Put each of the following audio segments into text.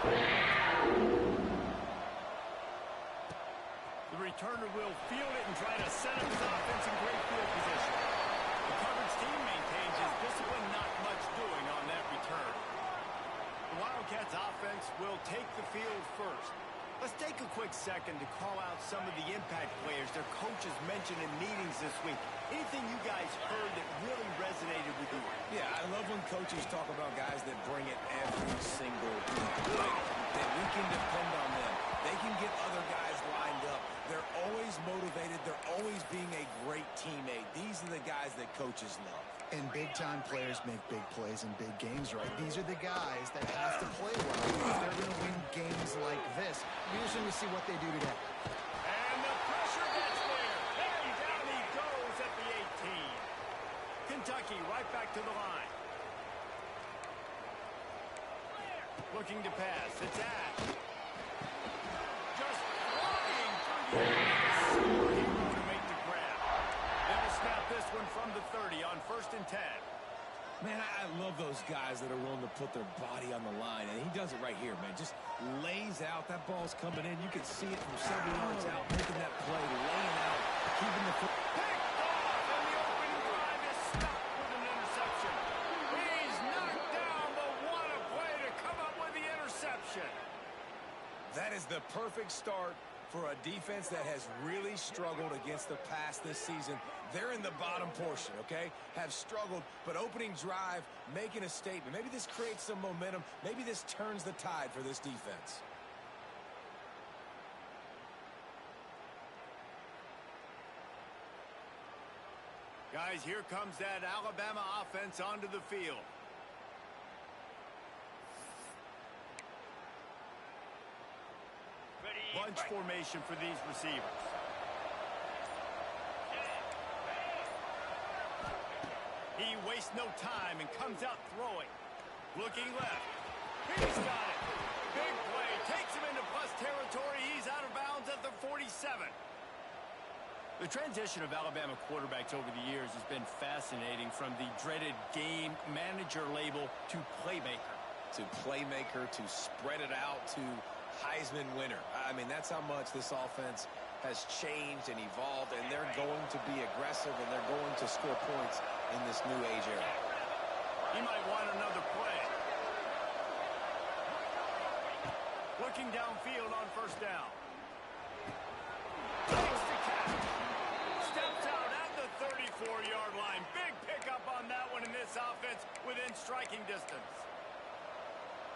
The returner will field it and try to set up his offense in great field position. The coverage team maintains his discipline, not much doing on that return. The Wildcats offense will take the field first. Let's take a quick second to call out some of the impact players their coaches mentioned in meetings this week. Anything you guys heard that really resonated with you? Yeah, I love when coaches talk about guys that bring it every single week. That we can depend on them. They can get other guys lined up. They're always motivated. They're always being a great teammate. These are the guys that coaches love. And big-time players make big plays in big games, right? These are the guys that have to play well if they're going to win games like this. Usually we see what they do today. And the pressure gets there. And down he goes at the 18. Kentucky right back to the line. Looking to pass. It's Ash. Just flying through the air. Hero to make the grab. They'll snap this one from the 30 on 1st and 10. Man, I love those guys that are willing to put their body on the line, and he does it right here, man. Just lays out. That ball's coming in. You can see it from 70 yards out, making that play, laying out, keeping the foot. Picked off, and the opening drive is stopped with an interception. He's knocked down, but what a play to come up with the interception. That is the perfect start for a defense that has really struggled against the pass this season. They're in the bottom portion, okay? Have struggled, but opening drive, making a statement. Maybe this creates some momentum. Maybe this turns the tide for this defense. Guys, here comes that Alabama offense onto the field. Bunch formation for these receivers. He wastes no time and comes out throwing. Looking left. He's got it. Big play. Takes him into plus territory. He's out of bounds at the 47. The transition of Alabama quarterbacks over the years has been fascinating, from the dreaded game manager label to playmaker. To playmaker, to spread it out, to Heisman winner. I mean, that's how much this offense has changed and evolved, and they're going to be aggressive, and they're going to score points in this new age era. He might want another play. Looking downfield on 1st down. Takes the catch. Steps out at the 34-yard line. Big pickup on that one in this offense within striking distance.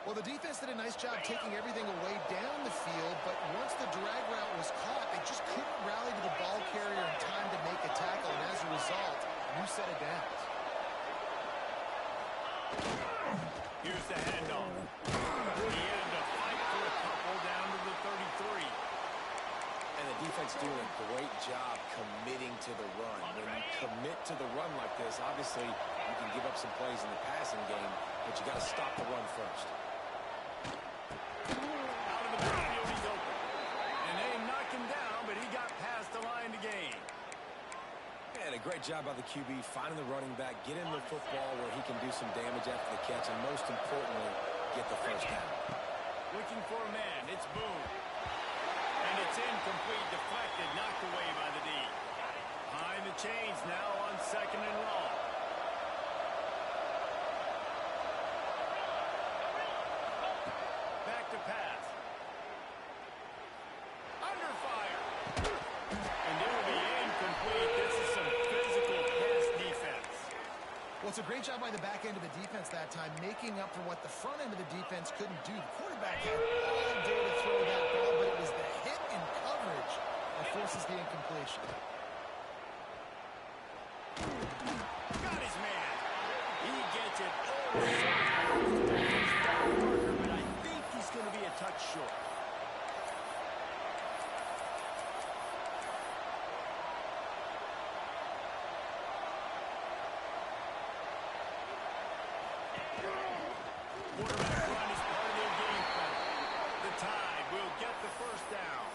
Well, the defense did a nice job taking everything away down the field, but once the drag route was caught, they just couldn't rally to the ball carrier in time to make a tackle, and as a result, new set of downs. Here's the handoff. He had to fight for a couple down to the 33. And the defense doing a great job committing to the run. When you commit to the run like this, obviously you can give up some plays in the passing game, but you got to stop the run first. Out of the backfield, he's open. And they knock him down, but he got past the line to gain. And a great job by the QB finding the running back, get him the football where he can do some damage after the catch, and most importantly, get the 1st down. Looking for a man. It's Boone. And it's incomplete, deflected, knocked away by the D. Behind the chains now on 2nd and long. Back to pass. Under fire. And it will be incomplete. This is some physical pass defense. Well, it's a great job by the back end of the defense that time, making up for what the front end of the defense couldn't do. The quarterback had all day to throw that ball, but it was the hit and coverage that forces the incompletion. Got his man. He gets it over. But I think he's going to be a touch short. Quarterback run is part of their game plan. The Tide will get the 1st down.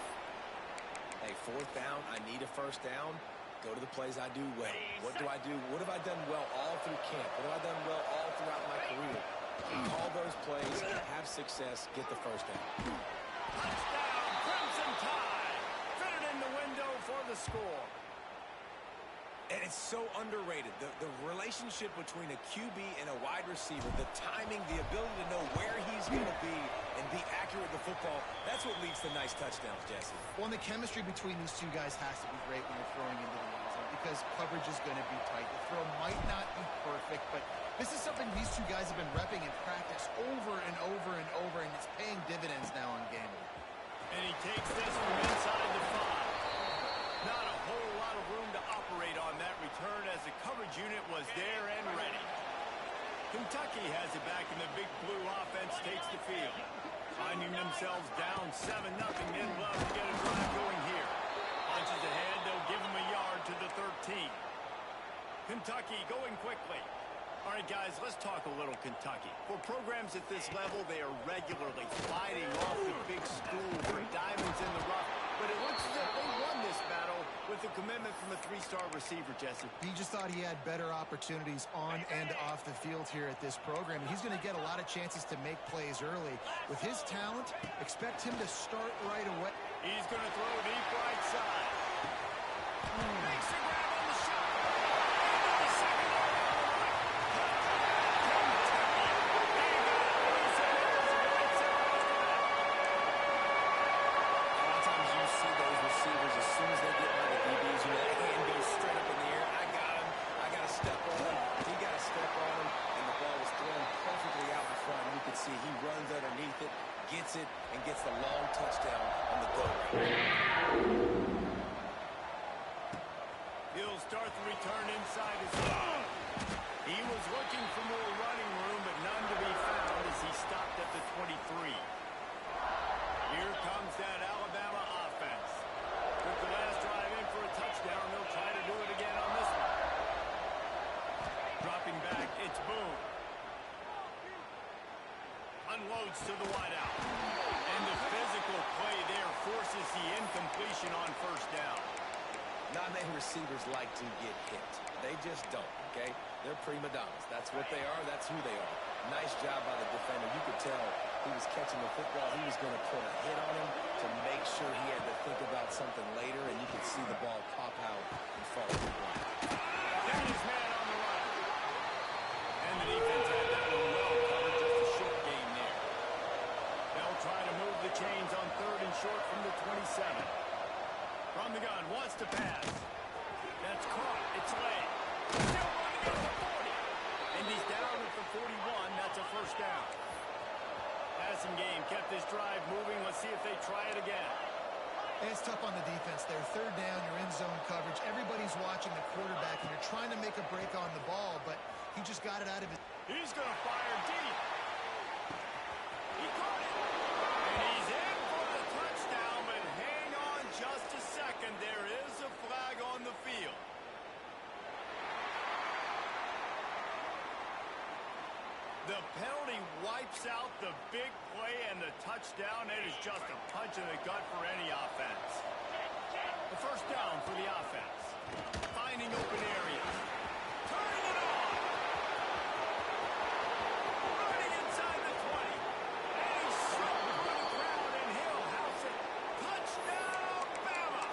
Hey, 4th down, I need a 1st down. Go to the plays I do well. What do I do? What have I done well all through camp? What have I done well all throughout my career? Call those plays, have success, get the first down. Touchdown, Crimson Tide. Fitted in the window for the score. And it's so underrated. The relationship between a QB and a wide receiver, the timing, the ability to know where he's going to be and be accurate with the football, that's what leads to nice touchdowns, Jesse. Well, and the chemistry between these two guys has to be great when you're throwing into the end zone because coverage is going to be tight. The throw might not be perfect, but this is something these two guys have been repping in practice over and over and over, and it's paying dividends now on game day. And he takes this from inside the 5. Not a whole lot of room to operate on that return as the coverage unit was there and ready. Kentucky has it back and the big blue offense takes the field. Finding themselves down 7-0, they'd love to get a drive going here. Punches ahead, they'll give them a yard to the 13. Kentucky going quickly. All right, guys, let's talk a little Kentucky. For programs at this level, they are regularly fighting off the big school for diamonds in the rough. But it looks as if they won this battle with a commitment from a 3-star receiver, Jesse. He just thought he had better opportunities on and off the field here at this program. He's going to get a lot of chances to make plays early. With his talent, expect him to start right away. He's going to throw deep right side. Makes a grab on the shot. Into the secondary. Gets it and gets the long touchdown on the go route. He'll start the return inside his own. He was looking for more running room, but none to be found as he stopped at the 23. Here comes that Alabama offense. Took the last drive in for a touchdown. They'll try to do it again on this one. Dropping back, it's Boone. Unloads to the wideout. And the physical play there forces the incompletion on first down. Not many receivers like to get hit. They just don't, okay? They're prima donnas. That's what they are. That's who they are. Nice job by the defender. You could tell he was catching the football. He was going to put a hit on him to make sure he had to think about something later, and you could see the ball pop out and fall to the ground. There's his man on the right. And the defense had that one well covered. Just a short gain there. They'll try to move the chains on 3rd and short from the 27. From the gun, wants to pass. That's caught. It's late. Still running at the 40. And he's down at the 41. That's a first down. Passing game kept this drive moving. Let's see if they try it again. It's tough on the defense there. 3rd down, you're in zone coverage. Everybody's watching the quarterback, and you're trying to make a break on the ball, but he just got it out of his... He's going to fire deep. He caught it. And he's in for the touchdown, but hang on just a second. There is a flag on the field. The penalty wipes out the big play and the touchdown. It is just a punch in the gut for any offense. The first down for the offense. Finding open areas. Turning it on. Running inside the 20. And he's shoved for the crowd, and he'll house it. Touchdown, Bama!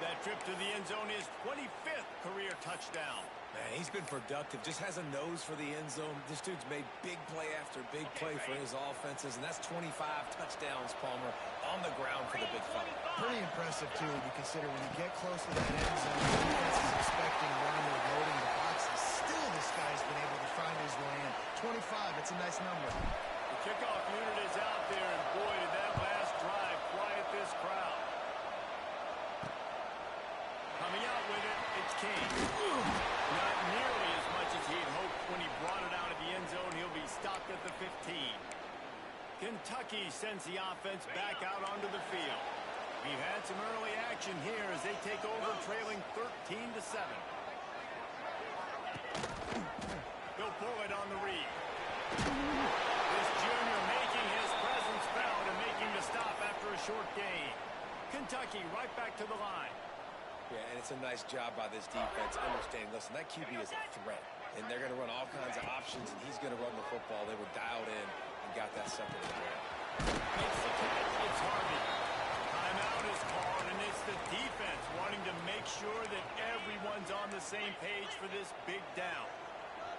That trip to the end zone is 25th career touchdown. Man, he's been productive. Just has a nose for the end zone. This dude's made big play after big play for his offenses, and that's 25 touchdowns, Palmer, on the ground for the Big Five. Pretty impressive, too, when you consider when you get close to that end zone, the defense is expecting run or loading the boxes. Still, this guy's been able to find his way in. 25, that's a nice number. The kickoff unit is out there, and boy, did that last drive quiet this crowd. Coming out with it, it's King. Not nearly as much as he'd hoped when he brought it out of the end zone. He'll be stopped at the 15. Kentucky sends the offense back out onto the field. We've had some early action here as they take over, trailing 13-7. They'll pull it on the read. This junior making his presence felt and making the stop after a short gain. Kentucky right back to the line. Yeah, and it's a nice job by this defense. Understanding, listen, that QB is a threat, and they're going to run all kinds of options, and he's going to run the football. They were dialed in and got that sucker to the ground. It's the catch. It's Harvey. Timeout is called, and it's the defense wanting to make sure that everyone's on the same page for this big down.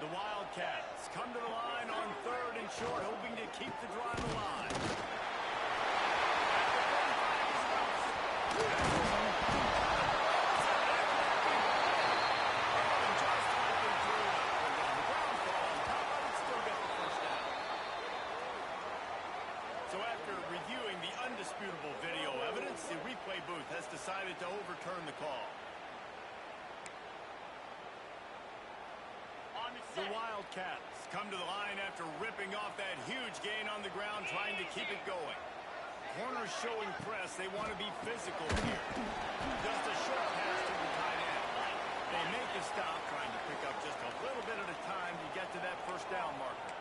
The Wildcats come to the line on 3rd and short, hoping to keep the drive alive. So after reviewing the undisputable video evidence, the replay booth has decided to overturn the call. The Wildcats come to the line after ripping off that huge gain on the ground, trying to keep it going. Corners showing press. They want to be physical here. Just a short pass to the tight end. They make a stop, trying to pick up just a little bit at a time to get to that first down marker.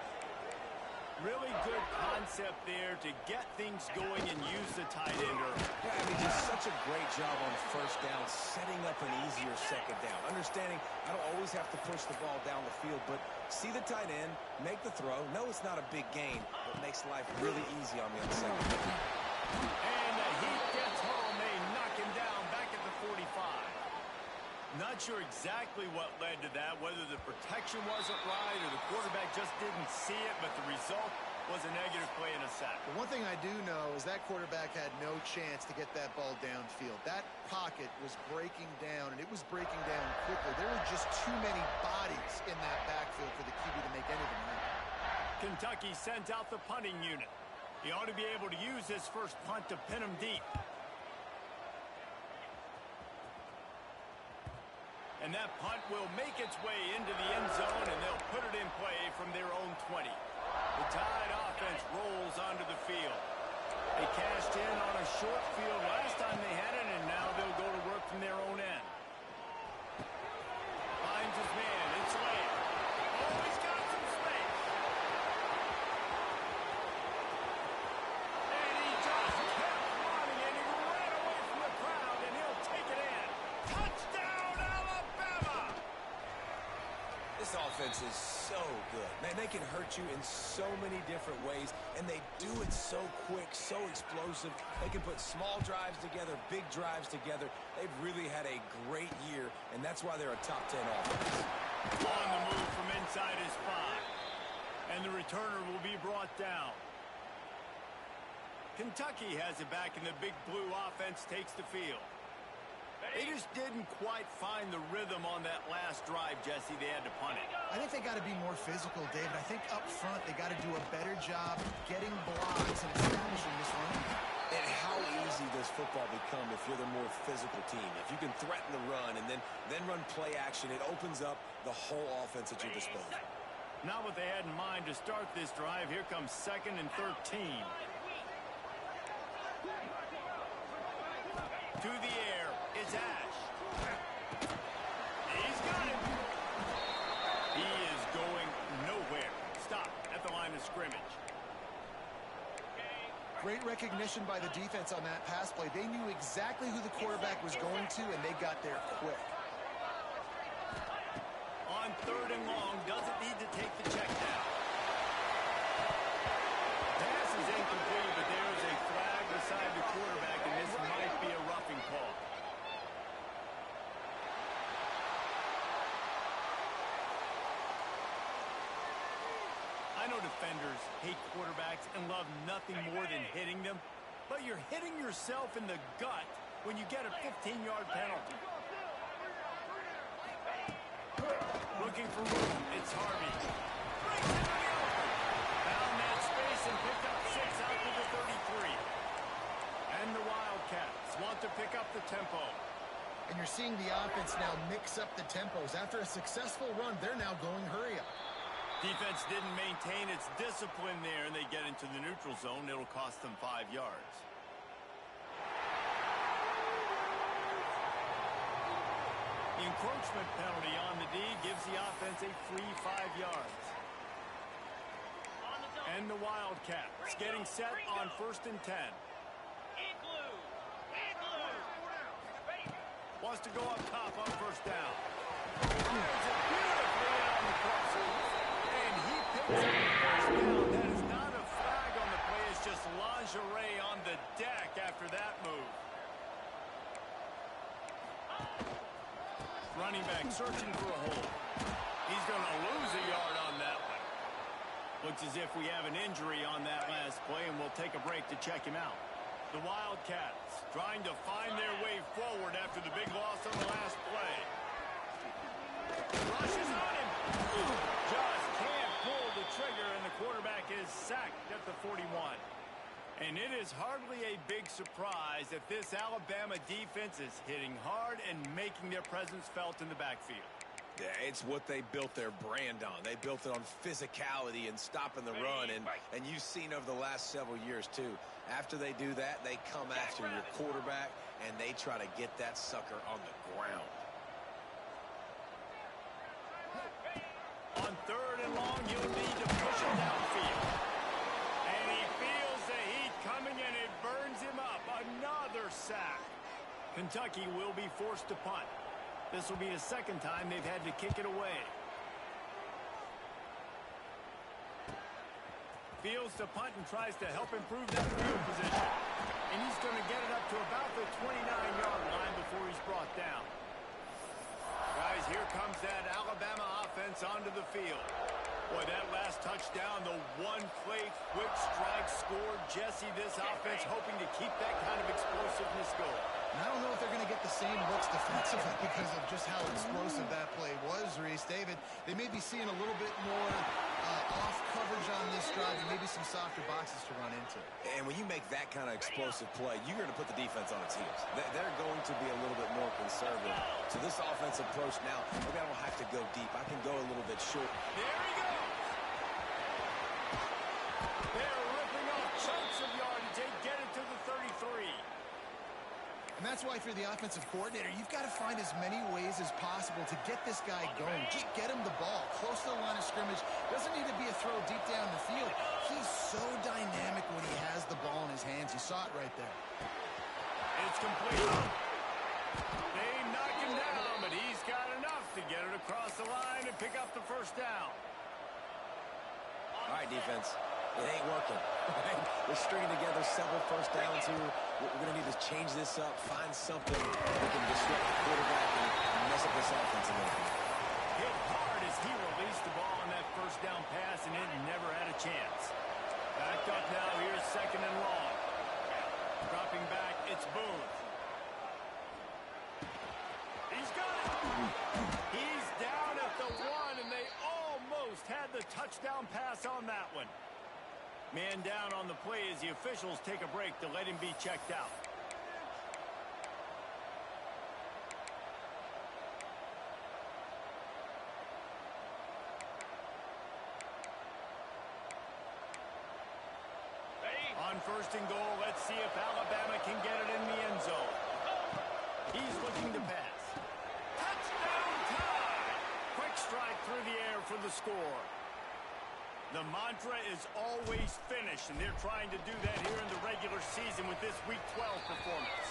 Really good concept there to get things going and use the tight end early. Yeah, I mean, just such a great job on first down, setting up an easier second down. Understanding I don't always have to push the ball down the field, but see the tight end, make the throw. No, it's not a big gain, but makes life really easy on me on the second down. And the Heat gets home. They knock him down back at the 45. Not sure exactly what led to that, whether the protection wasn't right or the quarterback just didn't see it, but the result was a negative play and a sack. The one thing I do know is that quarterback had no chance to get that ball downfield. That pocket was breaking down, and it was breaking down quickly. There were just too many bodies in that backfield for the QB to make anything happen. Kentucky sends out the punting unit. He ought to be able to use his first punt to pin him deep. And that punt will make its way into the end zone, and they'll put it in play from their own 20. The Tide offense rolls onto the field. They cashed in on a short field last time they had it, and now they'll go to work from their own end. Finds his man. It's Lamb. Oh, he's got some space. And he just kept running, and he ran away from the crowd, and he'll take it in. Touchdown, Alabama! This offense is so good. Man, they can hurt you in so many different ways, and they do it so quick, so explosive. They can put small drives together, big drives together. They've really had a great year, and that's why they're a top 10 offense. On the move from inside his 5. And the returner will be brought down. Kentucky has it back, and the Big Blue offense takes the field. They just didn't quite find the rhythm on that last drive, Jesse. They had to punt it. I think they got to be more physical, David. I think up front they got to do a better job getting blocks and establishing this run. And how easy does football become if you're the more physical team? If you can threaten the run and then run play action, it opens up the whole offense at your disposal. Not what they had in mind to start this drive. Here comes 2nd and 13. To the air. It's Ash. He's got him. He is going nowhere. Stop at the line of scrimmage. Great recognition by the defense on that pass play. They knew exactly who the quarterback was going to, and they got there quick. On 3rd and long, doesn't need to take the check down. Pass is incomplete, but there is a flag beside the quarterback, and this might be a roughing call. I know defenders hate quarterbacks and love nothing more than hitting them, but you're hitting yourself in the gut when you get a 15-yard penalty. Looking for room, it's Harvey. Breaks into the open. Found that space and picked up 6 out to the 33. And the Wildcats want to pick up the tempo. And you're seeing the offense now mix up the tempos. After a successful run, they're now going hurry up. Defense didn't maintain its discipline there, and they get into the neutral zone. It'll cost them 5 yards. The encroachment penalty on the D gives the offense a free 5 yards. And the Wildcats getting set on 1st and 10. Wants to go up top on first down. Fires it beautifully in on the crosser. And he picks up the first down. That is not a flag on the play. It's just lingerie on the deck after that move. Running back searching for a hole. He's going to lose a yard on that one. Looks as if we have an injury on that last play, and we'll take a break to check him out. The Wildcats trying to find their way forward after the big loss on the last play. Rushes on him. Just can't pull the trigger, and the quarterback is sacked at the 41. And it is hardly a big surprise that this Alabama defense is hitting hard and making their presence felt in the backfield. Yeah, it's what they built their brand on. They built it on physicality and stopping the run, and you've seen over the last several years, too. After they do that, they come after your quarterback, and they try to get that sucker on the ground. On third and long, you'll need to push him downfield. And he feels the heat coming, and it burns him up. Another sack. Kentucky will be forced to punt. This will be the second time they've had to kick it away. Fields to punt and tries to help improve that field position. And he's going to get it up to about the 29-yard line before he's brought down. Guys, here comes that Alabama offense onto the field. Boy, that last touchdown, the one-play quick strike scored. Jesse, this offense hoping to keep that kind of explosiveness going. And I don't know if they're going to get the same looks defensively because of just how explosive that play was, Reese. David, they may be seeing a little bit more off coverage on this drive and maybe some softer boxes to run into. And when you make that kind of explosive play, you're going to put the defense on its heels. They're going to be a little bit more conservative. So this offensive approach now, maybe I don't have to go deep. I can go a little bit short. There he goes. They're ripping off chunks of yardage. They get it to the 33. And that's why, if you're the offensive coordinator, you've got to find as many ways as possible to get this guy going. Just get him the ball close to the line of scrimmage. Doesn't need to be a throw deep down the field. He's so dynamic when he has the ball in his hands. You saw it right there. It's complete. They knock him down, but he's got enough to get it across the line and pick up the first down. All right, defense. It ain't working. We're stringing together several first downs here. We're going to need to change this up, find something that can disrupt the quarterback and mess up this offense a little bit. Hit hard as he released the ball on that first down pass, and it never had a chance. Backed up now. Here's second and long. Dropping back, it's Boone. He's got it. He's down at the 1, and they almost had the touchdown pass on that one. Man down on the play as the officials take a break to let him be checked out. On first and goal, let's see if Alabama can get it in the end zone. He's looking to pass. Touchdown tie! Quick strike through the air for the score. The mantra is always finish, and they're trying to do that here in the regular season with this Week 12 performance.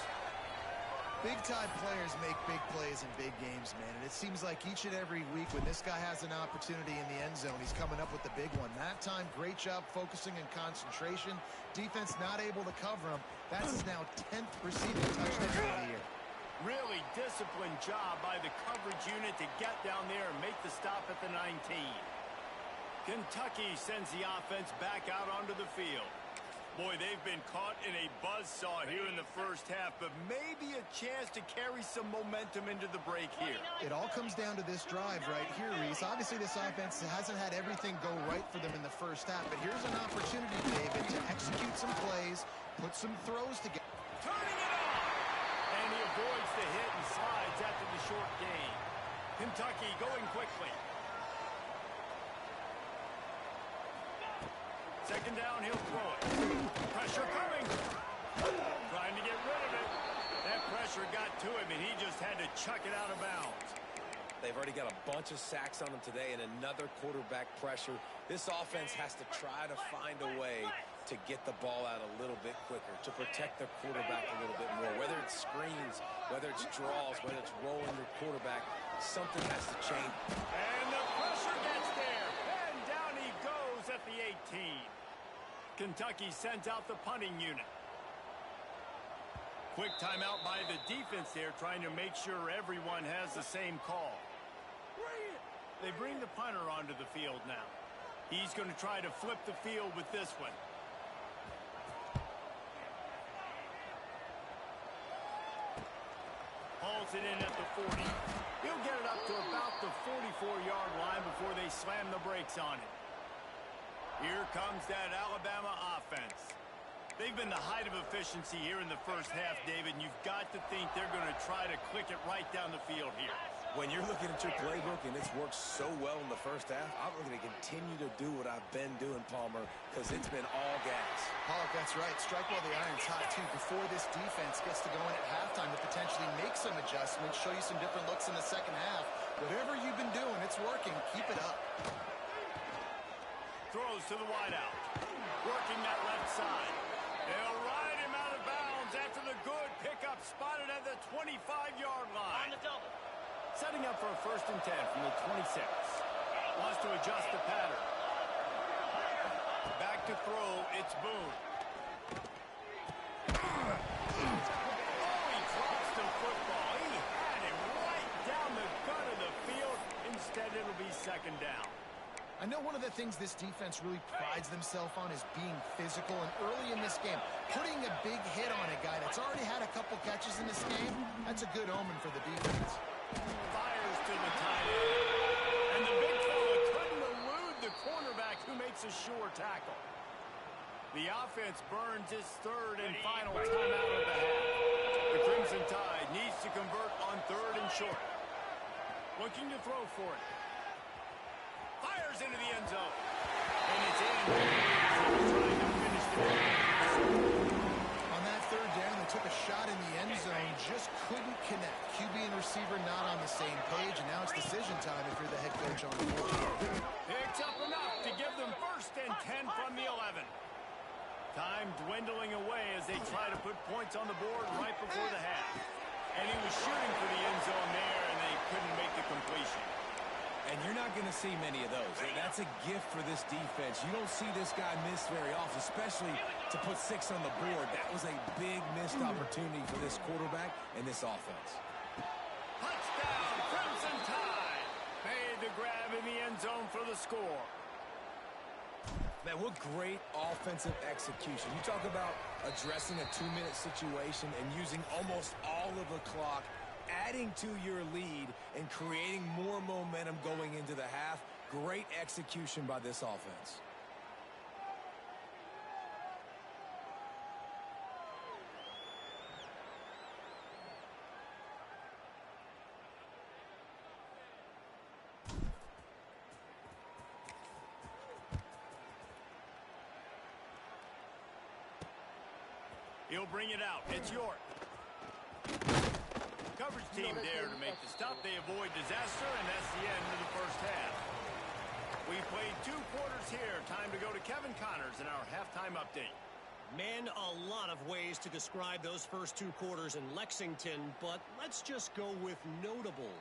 Big-time players make big plays in big games, man. And it seems like each and every week when this guy has an opportunity in the end zone, he's coming up with the big one. That time, great job focusing and concentration. Defense not able to cover him. That's his now 10th receiving touchdown of the year. Really disciplined job by the coverage unit to get down there and make the stop at the 19. Kentucky sends the offense back out onto the field. Boy, they've been caught in a buzzsaw here in the first half, but maybe a chance to carry some momentum into the break here. It all comes down to this drive right here, Reese. Obviously, this offense hasn't had everything go right for them in the first half, but here's an opportunity, David, to execute some plays, put some throws together. Turning it on! And he avoids the hit and slides after the short gain. Kentucky going quickly. Second down, he'll throw it. Pressure coming. Trying to get rid of it. That pressure got to him, and he just had to chuck it out of bounds. They've already got a bunch of sacks on them today and another quarterback pressure. This offense has to try to find a way to get the ball out a little bit quicker, to protect their quarterback a little bit more. Whether it's screens, whether it's draws, whether it's rolling your quarterback, something has to change. And the pressure gets there. And down he goes at the 18. Kentucky sends out the punting unit. Quick timeout by the defense there, trying to make sure everyone has the same call. They bring the punter onto the field now. He's going to try to flip the field with this one. Hauls it in at the 40. He'll get it up to about the 44-yard line before they slam the brakes on it. Here comes that Alabama offense. They've been the height of efficiency here in the first half, David, and you've got to think they're going to try to click it right down the field here. When you're looking at your playbook and it's worked so well in the first half, I'm going to continue to do what I've been doing, Palmer, because it's been all gas. Pollock, that's right. Strike while the iron's hot, too, before this defense gets to go in at halftime to potentially make some adjustments, show you some different looks in the second half. Whatever you've been doing, it's working. Keep it up. Throws to the wideout. Working that left side. They'll ride him out of bounds after the good pickup spotted at the 25-yard line. On the double. Setting up for a 1st and 10 from the 26. Wants to adjust the pattern. Back to throw, it's Boone. Oh, he drops the football. He had him right down the gut of the field. Instead, it'll be 2nd down. I know one of the things this defense really prides themselves on is being physical, and early in this game, putting a big hit on a guy that's already had a couple catches in this game, that's a good omen for the defense. Fires to the tight end. And the big fella couldn't elude the cornerback who makes a sure tackle. The offense burns its 3rd and final timeout of the half. The Crimson Tide needs to convert on 3rd and short. Looking to throw for it. Fires into the end zone. And it's in. Trying to finish the game. On that 3rd down, they took a shot in the end zone, just couldn't connect. QB and receiver not on the same page, and now it's decision time if you're the head coach on the board. Picks up enough to give them 1st and 10 from the 11. Time dwindling away as they try to put points on the board right before the half. And he was shooting for the end zone there, and they couldn't make the completion. And you're not going to see many of those. That's a gift for this defense. You don't see this guy miss very often, especially to put 6 on the board. That was a big missed opportunity for this quarterback and this offense. Touchdown, Crimson Tide. Made the grab in the end zone for the score. Man, what great offensive execution. You talk about addressing a 2-minute situation and using almost all of the clock, adding to your lead and creating more momentum going into the half. Great execution by this offense. He'll bring it out. It's York. Coverage team there to make the stop. They avoid disaster, and that's the end of the first half. We played 2 quarters here. Time to go to Kevin Connors in our halftime update. Man, a lot of ways to describe those first 2 quarters in Lexington, but let's just go with notable.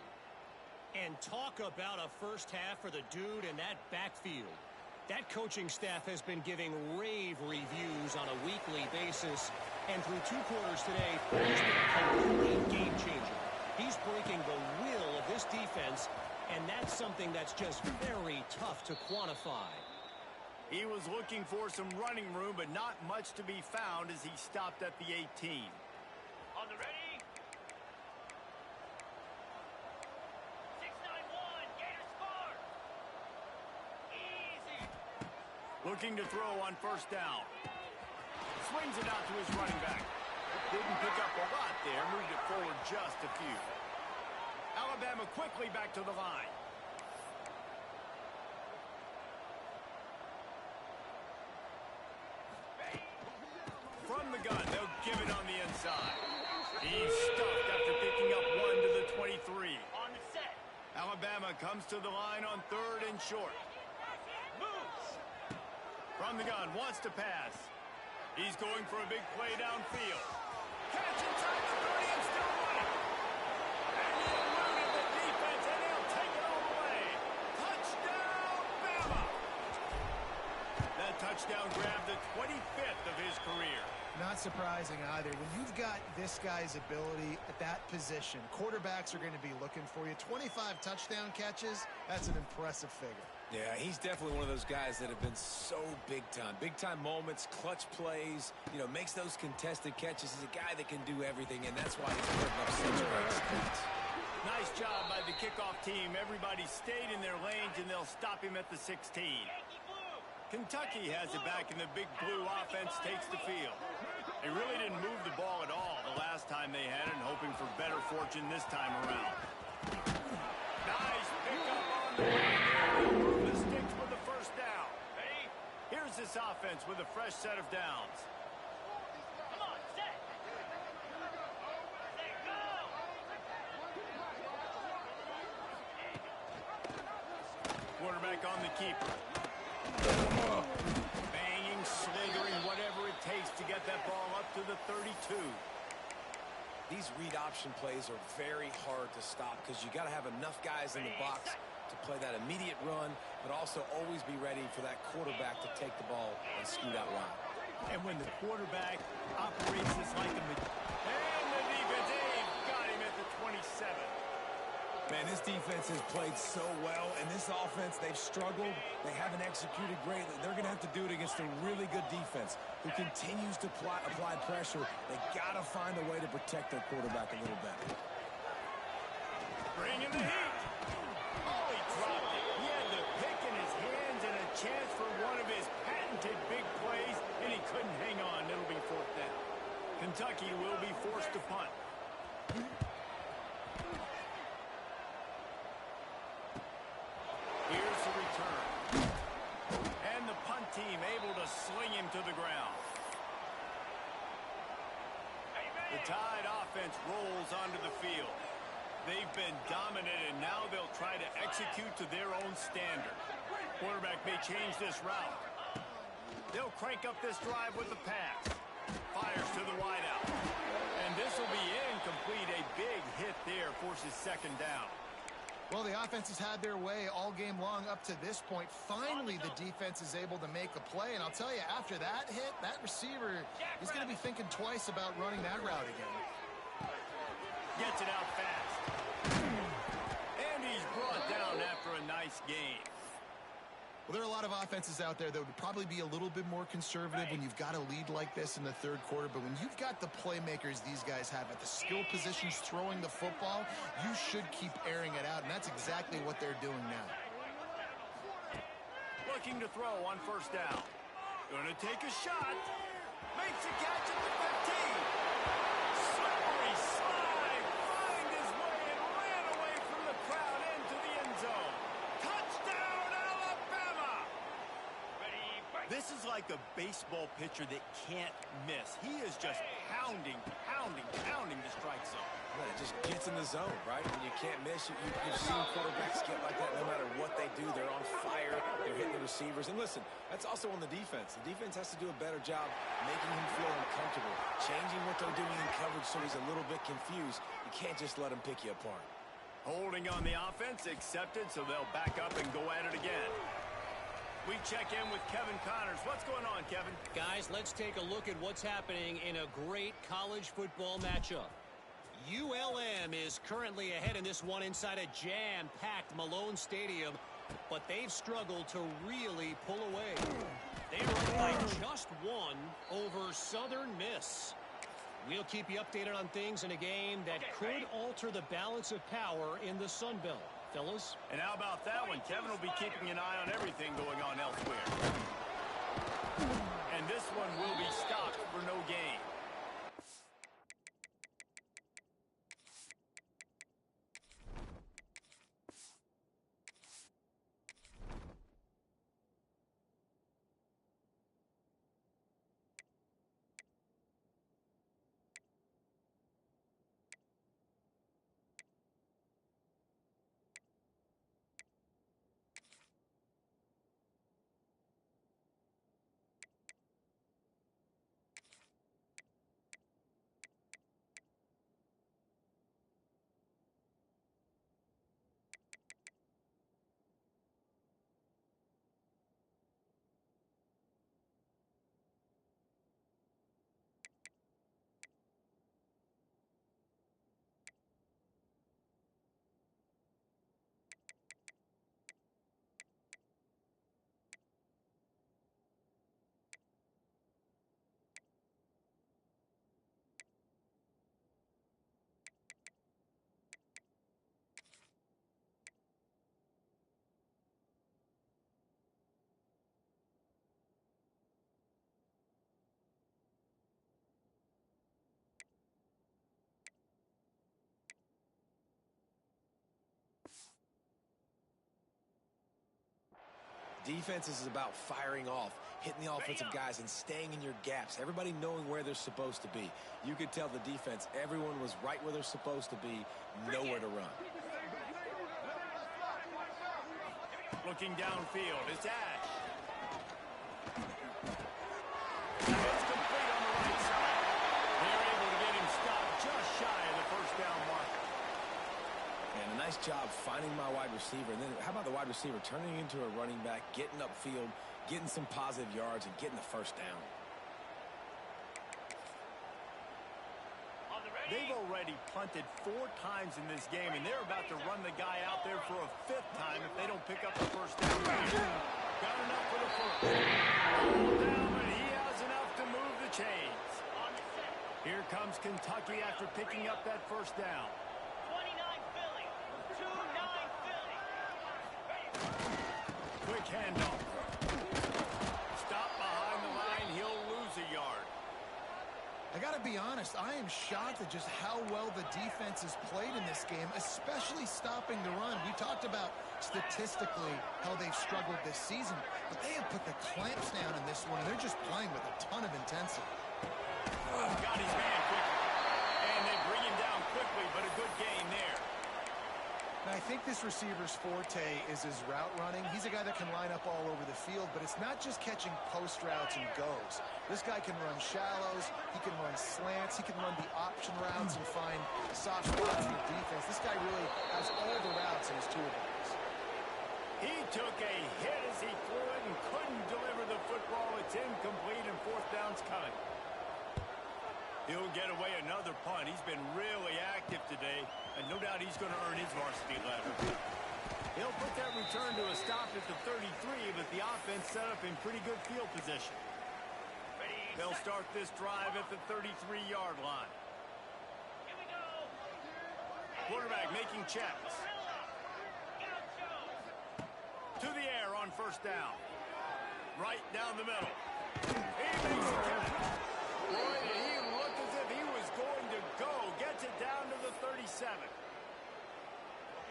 And talk about a first half for the dude in that backfield. That coaching staff has been giving rave reviews on a weekly basis. And through 2 quarters today, he's been a complete game changer. He's breaking the will of this defense, and that's something that's just very tough to quantify. He was looking for some running room, but not much to be found as he stopped at the 18. On the ready? 6-9-1, Gators score! Easy! Looking to throw on 1st down. Swings it out to his running back. Didn't pick up a lot there, moved it forward just a few. Alabama quickly back to the line. From the gun, they'll give it on the inside. He's stuffed after picking up 1 to the 23. On the set. Alabama comes to the line on 3rd and short. Moves. From the gun, wants to pass. He's going for a big play downfield. Catch inside the 30 and still running. And he eluded the defense, and he'll take it all the way. Touchdown, Bama! That touchdown grabbed the 25th of his career. Not surprising either. When you've got this guy's ability at that position, quarterbacks are going to be looking for you. 25 touchdown catches, that's an impressive figure. Yeah, he's definitely one of those guys that have been so big time. Big time moments, clutch plays, makes those contested catches. He's a guy that can do everything, and that's why he's putting up such great stats. Nice job by the kickoff team. Everybody stayed in their lanes, and they'll stop him at the 16. Kentucky has it back, and the Big Blue offense takes the field. They really didn't move the ball at all the last time they had it, and hoping for better fortune this time around. Nice pickup on the way. They'll move the sticks with the first down. Ready? Here's this offense with a fresh set of downs. Come on, set. Set, go. Quarterback on the keeper. Banging, slithering, whatever it takes to get that ball up to the 32. These read option plays are very hard to stop because you got to have enough guys in the box to play that immediate run, but also always be ready for that quarterback to take the ball and scoot out wide. And when the quarterback operates this like a... And the defense, they've got him at the 27. Man, this defense has played so well, and this offense, they've struggled. They haven't executed greatly. They're going to have to do it against a really good defense who continues to apply pressure. They got to find a way to protect their quarterback a little better. Bring in the heat. Oh, he dropped it. He had the pick in his hands and a chance for one of his patented big plays, and he couldn't hang on. It'll be fourth down. Kentucky will be forced to punt. Here's the return. And the punt team able to sling him to the ground. The Tide offense rolls onto the field. They've been dominant, and now they'll try to execute to their own standard. Quarterback may change this route. They'll crank up this drive with the pass. Fires to the wideout. And this will be incomplete. A big hit there forces second down. Well, the offense has had their way all game long up to this point. Finally, the defense is able to make a play. And I'll tell you, after that hit, that receiver is going to be thinking twice about running that route again. Gets it out fast. And he's brought down after a nice gain. Well, there are a lot of offenses out there that would probably be a little bit more conservative when you've got a lead like this in the third quarter. But when you've got the playmakers these guys have at the skill positions throwing the football, you should keep airing it out. And that's exactly what they're doing now. Looking to throw on first down. Gonna take a shot. Makes a catch at the 15. Slippery slide. Find his way and ran away from the crowd into the end zone. Touchdown, Alabama! Ready, break. This is like a baseball pitcher that can't miss. He is just pounding the strike zone. Man, it just gets in the zone, right? When you can't miss, you've seen quarterbacks get like that no matter what they do. They're on fire. They're hitting the receivers. And listen, that's also on the defense. The defense has to do a better job making him feel uncomfortable, changing what they're doing in coverage so he's a little bit confused. You can't just let him pick you apart. Holding on the offense, accepted, so they'll back up and go at it again. We check in with Kevin Connors. What's going on, Kevin? Guys, let's take a look at what's happening in a great college football matchup. ULM is currently ahead in this one inside a jam-packed Malone Stadium, but they've struggled to really pull away. They are by just one over Southern Miss. We'll keep you updated on things in a game that could alter the balance of power in the Sun Belt. Fellas? And how about that one? Kevin will be keeping an eye on everything going on elsewhere. And this one will be stopped for no gain. Defense is about firing off, hitting the offensive guys and staying in your gaps. Everybody knowing where they're supposed to be. You could tell the defense, everyone was right where they're supposed to be, nowhere to run. Looking downfield, it's Ash. It's complete on the right side. They're able to get him stopped just shy of the first down marker. And a nice job finding my wide receiver. And then how about the wide receiver turning into a running back, getting upfield, getting some positive yards, and getting the first down. They've already punted 4 times in this game, and they're about to run the guy out there for a 5th time if they don't pick up the first down. Got enough for the first. Down, but he has enough to move the chains. Here comes Kentucky after picking up that first down. 29 Philly. 2-9 Philly. Quick handoff. Stop behind the line. He'll lose a yard. I got to be honest, I am shocked at just how well the defense has played in this game, especially stopping the run. We talked about statistically how they've struggled this season, but they have put the clamps down in this one, and they're just playing with a ton of intensity. Got his man quickly. And they bring him down quickly, but a good gain there. Now, I think this receiver's forte is his route running. He's a guy that can line up all over the field, but it's not just catching post routes and goes. This guy can run shallows, he can run slants, he can run the option routes and find soft spots in the defense. This guy really has all the routes in his toolbox. He took a hit as he threw it and couldn't deliver the football. It's incomplete and 4th down's coming. He'll get away another punt. He's been really active today, and no doubt he's going to earn his varsity letter. He'll put that return to a stop at the 33, but the offense set up in pretty good field position. They'll start this drive at the 33-yard line. Here we go. Quarterback making checks. To the air on first down. Right down the middle. He makes the catch. Boy, did he look as if he was going to go. Gets it down to the 37.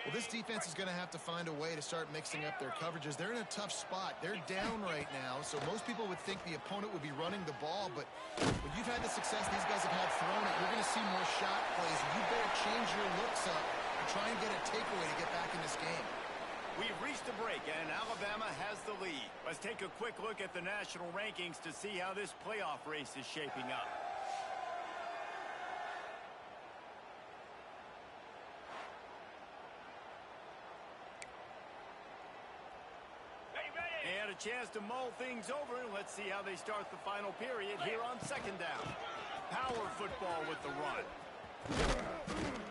Well, this defense is going to have to find a way to start mixing up their coverages. They're in a tough spot. They're down right now, so most people would think the opponent would be running the ball, but when you've had the success these guys have had throwing it, you're going to see more shot plays. You better change your looks up and try and get a takeaway to get back in this game. We've reached a break, and Alabama has the lead. Let's take a quick look at the national rankings to see how this playoff race is shaping up. And a chance to mull things over. Let's see how they start the final period here on second down. Power football with the run.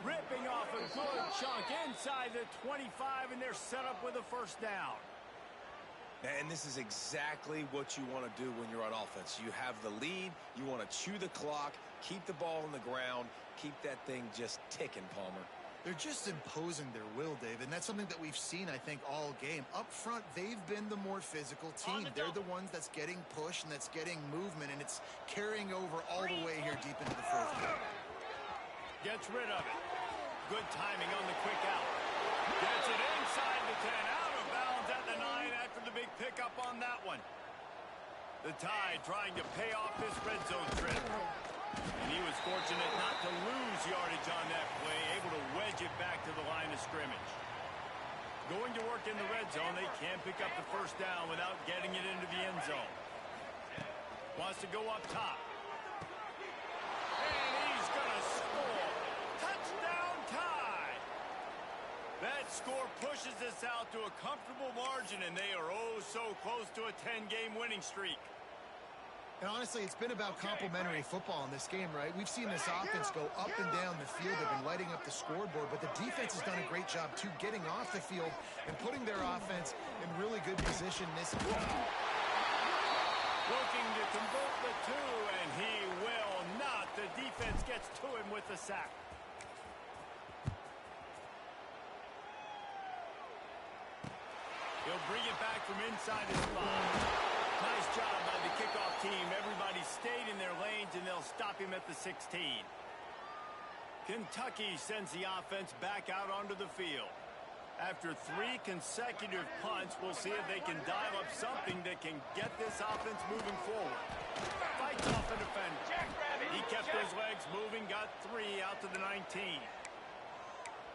Ripping off a good chunk inside the 25, and they're set up with a first down. And this is exactly what you want to do when you're on offense. You have the lead. You want to chew the clock, keep the ball on the ground, keep that thing just ticking, Palmer. They're just imposing their will, David, and that's something that we've seen, I think, all game. Up front, they've been the more physical team. They're the ones that's getting pushed and that's getting movement, and it's carrying over all the way here deep into the fourth quarter. Gets rid of it. Good timing on the quick out. Gets it inside the 10, out of bounds at the 9 after the big pickup on that one. The Tide trying to pay off this red zone trip. And he was fortunate not to lose yardage on that play, able to wedge it back to the line of scrimmage. Going to work in the red zone, they can't pick up the first down without getting it into the end zone. Wants to go up top. And he's going to score. Touchdown Tide! That score pushes us out to a comfortable margin, and they are oh so close to a 10-game winning streak. And honestly, it's been about complementary football in this game, right? We've seen this offense go up and down the field. They've been lighting up the scoreboard, but the defense has done a great job, too, getting off the field and putting their offense in really good position this game. Looking to convert the two, and he will not. The defense gets to him with the sack. He'll bring it back from inside his spot. Nice job by the kickoff team. Everybody stayed in their lanes, and they'll stop him at the 16. Kentucky sends the offense back out onto the field. After 3 consecutive punts, we'll see if they can dial up something that can get this offense moving forward. Fights off a defender. He kept his legs moving, got 3 out to the 19.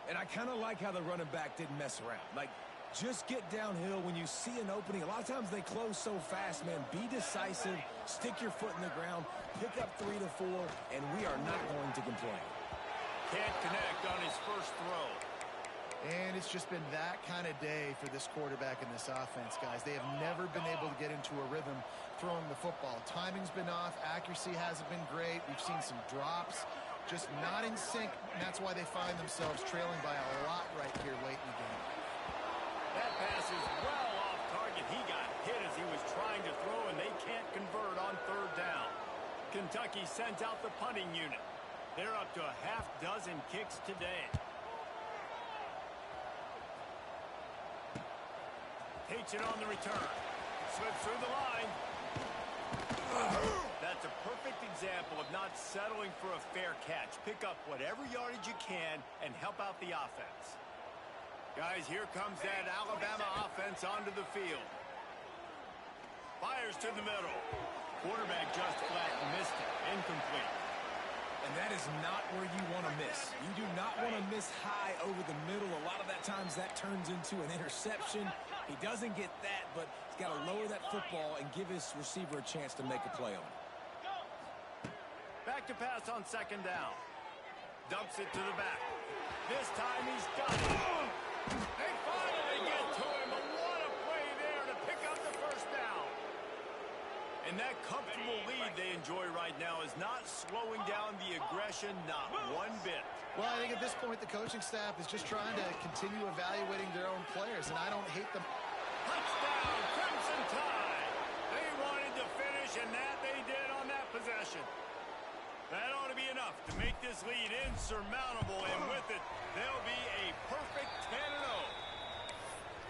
And I kind of like how the running back didn't mess around. Like, just get downhill when you see an opening. A lot of times they close so fast, man. Be decisive, stick your foot in the ground, pick up 3 to 4, and we are not going to complain. Can't connect on his first throw. And it's just been that kind of day for this quarterback and this offense, guys. They have never been able to get into a rhythm throwing the football. Timing's been off. Accuracy hasn't been great. We've seen some drops. Just not in sync, and that's why they find themselves trailing by a lot right here late in the game. That pass is well off target. He got hit as he was trying to throw, and they can't convert on 3rd down. Kentucky sends out the punting unit. They're up to a half dozen kicks today. Takes it on the return. Slips through the line. That's a perfect example of not settling for a fair catch. Pick up whatever yardage you can and help out the offense. Guys, here comes that Alabama offense onto the field. Fires to the middle. Quarterback just flat missed it. Incomplete. And that is not where you want to miss. You do not want to miss high over the middle. A lot of that times that turns into an interception. He doesn't get that, but he's got to lower that football and give his receiver a chance to make a play on it. Back to pass on 2nd down. Dumps it to the back. This time he's got it. They finally get to him, but what a play there to pick up the 1st down. And that comfortable lead they enjoy right now is not slowing down the aggression, not one bit. Well, I think at this point the coaching staff is just trying to continue evaluating their own players, and I don't hate them. Touchdown, Crimson Tide. They wanted to finish, and that they did on that possession. That ought to be enough to make this lead insurmountable, and with it, they'll be a perfect 10-0.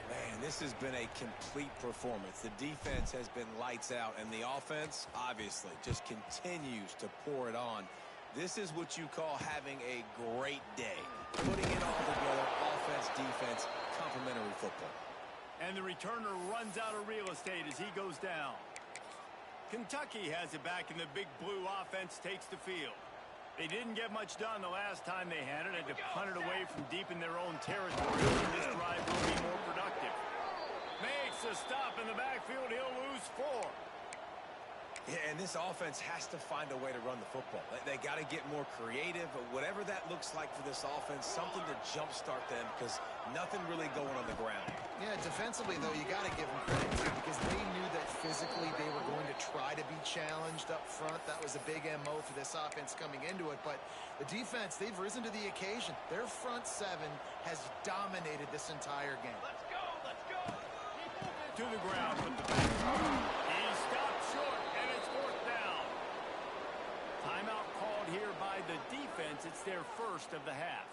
Man, this has been a complete performance. The defense has been lights out, and the offense, obviously, just continues to pour it on. This is what you call having a great day. Putting it all together, offense, defense, complementary football. And the returner runs out of real estate as he goes down. Kentucky has it back, and the big blue offense takes the field. They didn't get much done the last time they had it. Had to punt it away from deep in their own territory. This drive will be more productive. Makes a stop in the backfield. He'll lose 4. Yeah, and this offense has to find a way to run the football. They got to get more creative. Whatever that looks like for this offense, something to jumpstart them because nothing really going on the ground. Yeah, defensively, though, you got to give them credit, too, because they knew that physically they were going to try to be challenged up front. That was a big MO for this offense coming into it. But the defense, they've risen to the occasion. Their front 7 has dominated this entire game. Let's go, let's go. To the ground with the back. He stopped short, and it's 4th down. Timeout called here by the defense. It's their first of the half.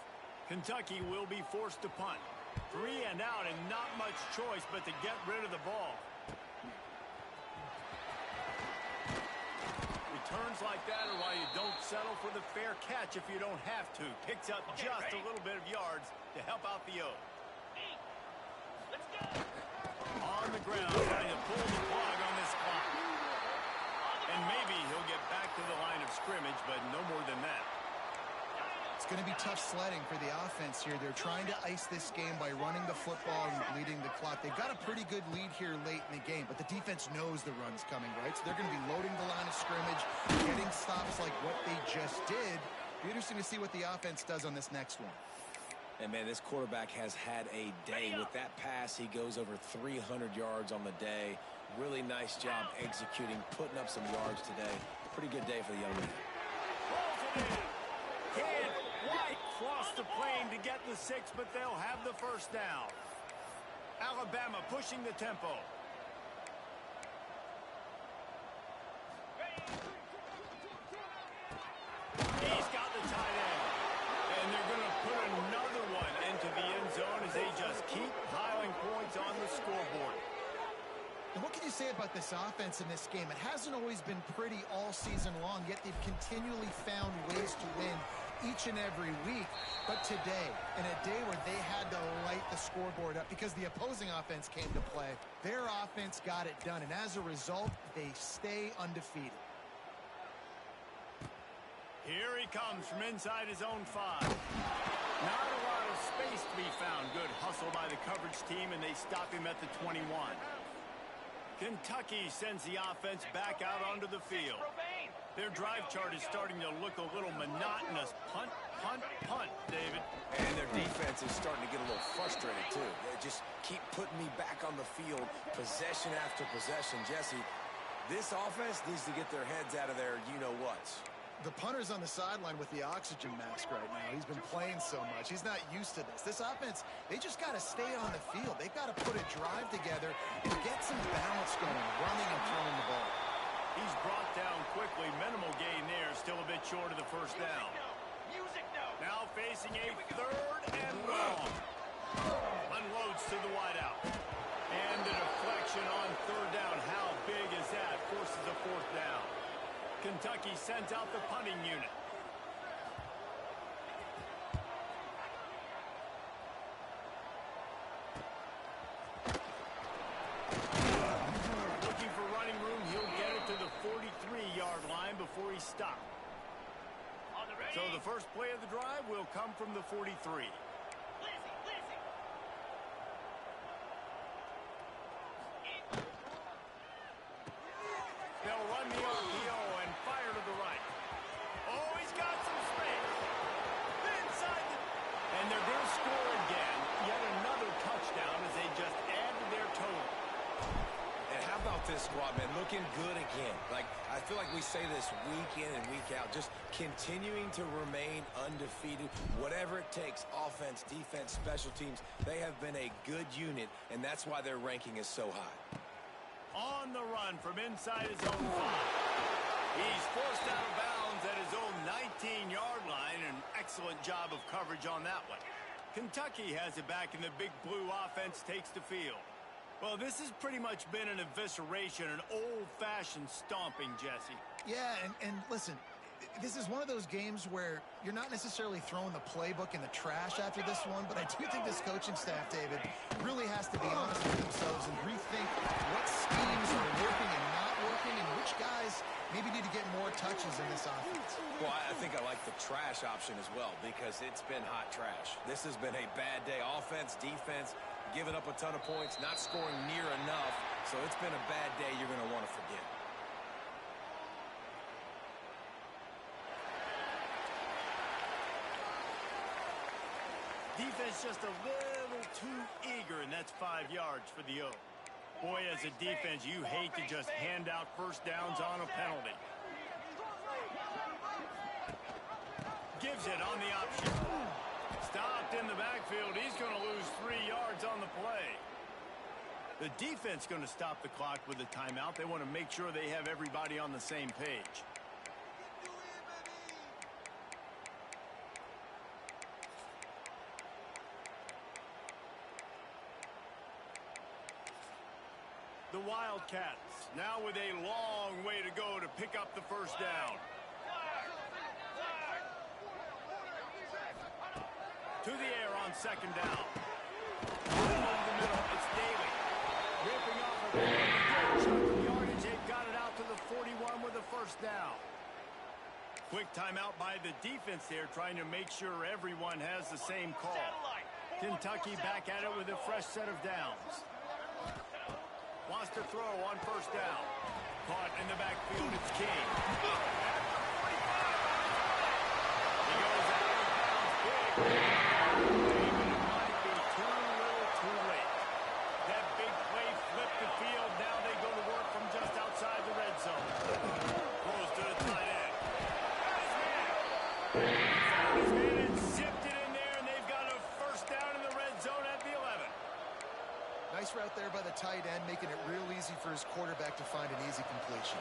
Kentucky will be forced to punt. 3 and out, and not much choice but to get rid of the ball. Returns like that are why you don't settle for the fair catch if you don't have to. Picks up just a little bit of yards to help out the O. Let's go. On the ground, trying to pull the plug on this clock. And maybe he'll get back to the line of scrimmage, but no more than that. It's going to be tough sledding for the offense here. They're trying to ice this game by running the football and bleeding the clock. They've got a pretty good lead here late in the game, but the defense knows the run's coming, right? So they're going to be loading the line of scrimmage, getting stops like what they just did. Be interesting to see what the offense does on this next one. And, man, this quarterback has had a day. With that pass, he goes over 300 yards on the day. Really nice job executing, putting up some yards today. Pretty good day for the young man. Rolls it in. Can't quite cross the plane to get the 6, but they'll have the 1st down. Alabama pushing the tempo. He's got the tight end. And they're going to put another one into the end zone as they just keep piling points on the scoreboard. And what can you say about this offense in this game? It hasn't always been pretty all season long, yet they've continually found ways to win each and every week. But today, in a day where they had to light the scoreboard up because the opposing offense came to play, their offense got it done. And as a result, they stay undefeated. Here he comes from inside his own 5. Not a lot of space to be found. Good hustle by the coverage team, and they stop him at the 21. Kentucky sends the offense back out onto the field. Their drive chart is starting to look a little monotonous. Punt, punt, punt, David. And their defense is starting to get a little frustrated, too. They just keep putting me back on the field, possession after possession. Jesse, this offense needs to get their heads out of their you-know-whats. The punter's on the sideline with the oxygen mask right now. He's been playing so much. He's not used to this. This offense, they just got to stay on the field. They've got to put a drive together and get some balance going, running and throwing the ball. He's brought down quickly. Minimal gain there. Still a bit short of the first down. Now facing a 3rd and long. Unloads to the wideout. And the deflection on 3rd down. How big is that? Forces a 4th down. Kentucky sends out the punting unit. Looking for running room. He'll get it to the 43-yard line before he stopped. So the first play of the drive will come from the 43. They'll run the RPO and fire to the right. Oh, he's got some space. Inside the... And they're going to score again. Yet another touchdown as they just add to their total. And how about this squad, man? Looking good again. Like, I feel like we say this week in and week out. Just continuing to remain undefeated. Whatever it takes, offense, defense, special teams, they have been a good unit, and that's why their ranking is so high. On the run from inside his own 5. He's forced out of bounds at his own 19-yard line. An excellent job of coverage on that one. Kentucky has it back, and the big blue offense takes the field. Well, this has pretty much been an evisceration, an old-fashioned stomping, Jesse. Yeah, and listen, this is one of those games where you're not necessarily throwing the playbook in the trash after this one, but I do think this coaching staff, David, really has to be honest with themselves and rethink what schemes are working and not working and which guys maybe need to get more touches in this offense. Well, I think I like the trash option as well because it's been hot trash. This has been a bad day. Offense, defense, giving up a ton of points, not scoring near enough. So it's been a bad day you're going to want to forget. Defense just a little too eager, and that's 5 yards for the O. Boy, as a defense, you hate to just hand out first downs on a penalty. Gives it on the option. Stopped in the backfield. He's going to lose 3 yards on the play. The defense going to stop the clock with a timeout. They want to make sure they have everybody on the same page. The Wildcats now with a long way to go to pick up the first down. To the air on 2nd down. Over the middle, it's Daly. Ripping off a good chunk of yardage. They've got it out to the 41 with a first down. Quick timeout by the defense there, trying to make sure everyone has the same call. Kentucky back at it with a fresh set of downs. Wants to throw on first down. Caught in the backfield, it's King. He goes out of bounds big. David, it might be too little too late. That big play flipped the field. Now they go to work from just outside the red zone. Throws to the tight end. Found his man and zipped it in there, and they've got a first down in the red zone at the 11. Nice route there by the tight end, making it real easy for his quarterback to find an easy completion.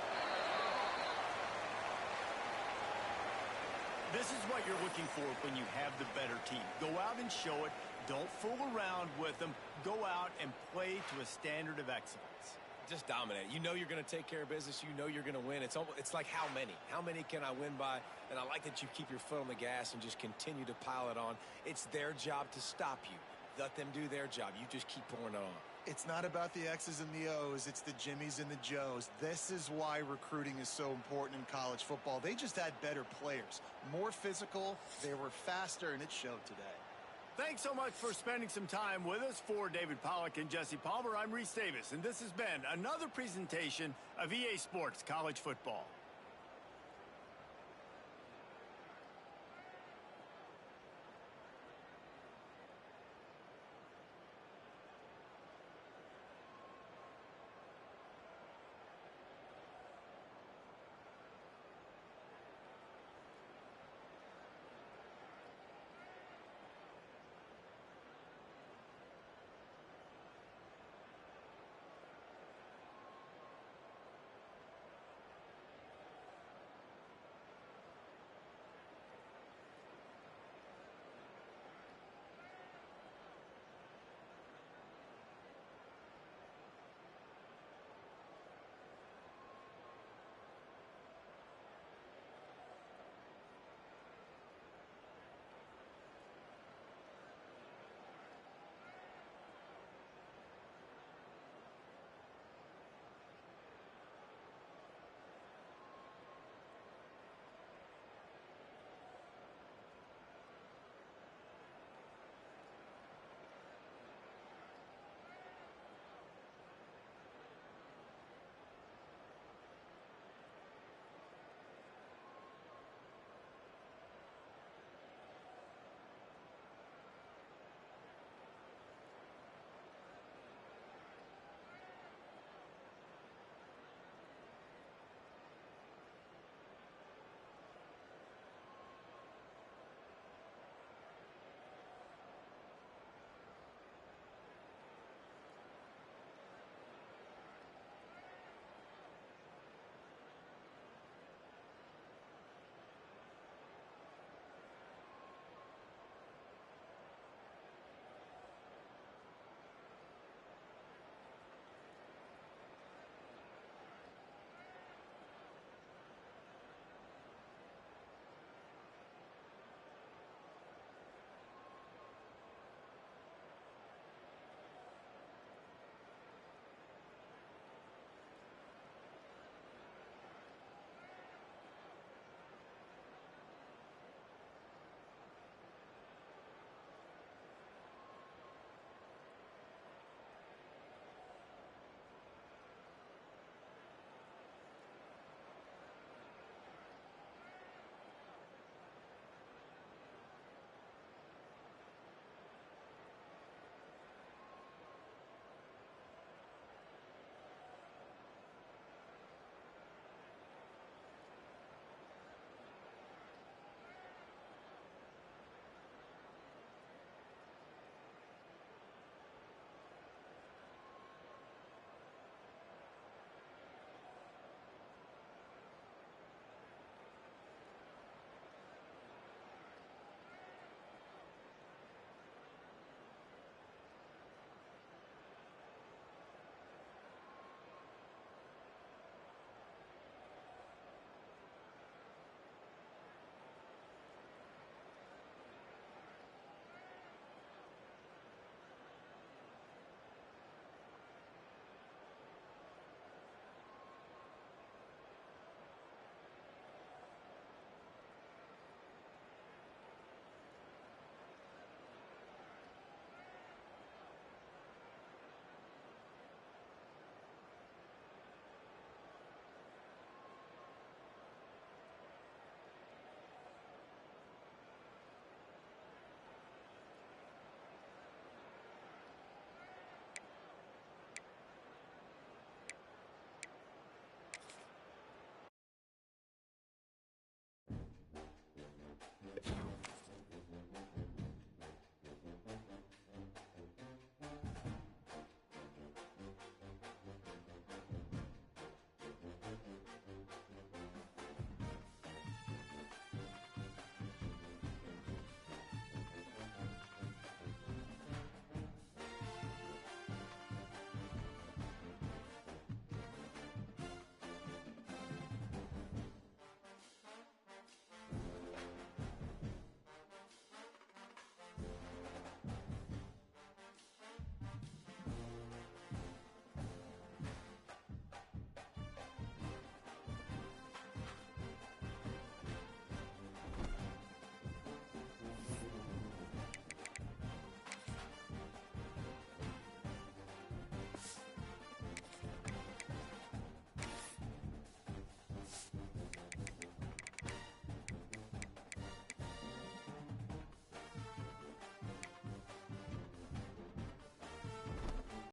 This is what you're looking for when you have the better team. Go out and show it. Don't fool around with them. Go out and play to a standard of excellence. just dominate. You know you're going to take care of business. You know you're going to win. It's like how many? How many can I win by? And I like that you keep your foot on the gas and just continue to pile it on. It's their job to stop you. Let them do their job. You just keep pouring it on. It's not about the X's and the O's. It's the Jimmies and the Joes. This is why recruiting is so important in college football. They just had better players, more physical, they were faster, and it showed today. Thanks so much for spending some time with us. For David Pollack and Jesse Palmer, I'm Reese Davis, and this has been another presentation of EA Sports College Football.